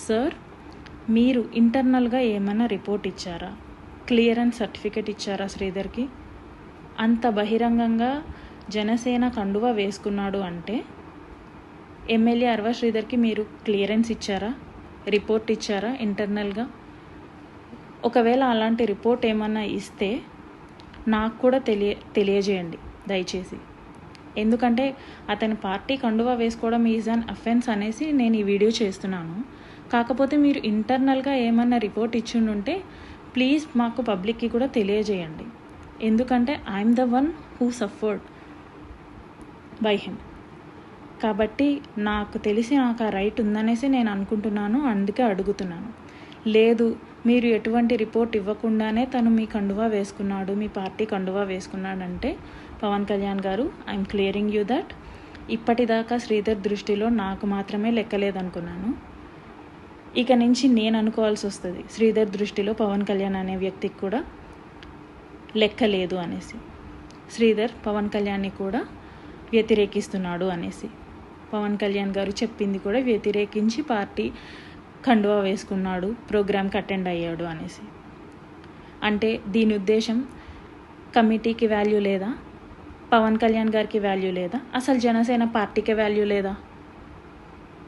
Sir, మీరు ఇంటర్నల్గా ఏమైనా రిపోర్ట్ ఇచ్చారా? క్లియరెన్స్ సర్టిఫికేట్ ఇచ్చారా శ్రీధర్కి? అంత బహిరంగంగా జనసేన కండువా వేసుకున్నాడు అంటే ఎమ్మెల్యే అరవ శ్రీధర్కి మీరు క్లియరెన్స్ ఇచ్చారా? రిపోర్ట్ ఇచ్చారా ఇంటర్నల్గా? ఒకవేళ అలాంటి రిపోర్ట్ ఏమన్నా ఇస్తే నాకు కూడా తెలియజేయండి దయచేసి. ఎందుకంటే అతని పార్టీ కండువా వేసుకోవడం ఈజ్ అన్ అఫెన్స్ అనేసి నేను ఈ వీడియో చేస్తున్నాను. కాకపోతే మీరు ఇంటర్నల్గా ఏమన్నా రిపోర్ట్ ఇచ్చిండుంటే ప్లీజ్ మాకు పబ్లిక్కి కూడా తెలియజేయండి. ఎందుకంటే I'm the one who suffered by him. కాబట్టి నాకు తెలిసి నాకు ఆ రైట్ ఉందనేసి నేను అనుకుంటున్నాను, అందుకే అడుగుతున్నాను. లేదు, మీరు ఎటువంటి రిపోర్ట్ ఇవ్వకుండానే తను మీ కండువా వేసుకున్నాడు, మీ పార్టీ కండువా వేసుకున్నాడంటే పవన్ కళ్యాణ్ గారు, ఐఎమ్ క్లియరింగ్ యూ దట్ ఇప్పటిదాకా శ్రీధర్ దృష్టిలో నాకు మాత్రమే లెక్కలేదనుకున్నాను. ఇక నుంచి నేను అనుకోవాల్సి వస్తుంది శ్రీధర్ దృష్టిలో పవన్ కళ్యాణ్ అనే వ్యక్తికి కూడా లెక్క లేదు అనేసి. శ్రీధర్ పవన్ కళ్యాణ్ని కూడా వ్యతిరేకిస్తున్నాడు అనేసి. పవన్ కళ్యాణ్ గారు చెప్పింది కూడా వ్యతిరేకించి పార్టీ కండువా వేసుకున్నాడు, ప్రోగ్రామ్కి అటెండ్ అయ్యాడు అనేసి. అంటే దీని ఉద్దేశం కమిటీకి వాల్యూ లేదా, పవన్ కళ్యాణ్ గారికి వాల్యూ లేదా, అసలు జనసేన పార్టీకి వాల్యూ లేదా?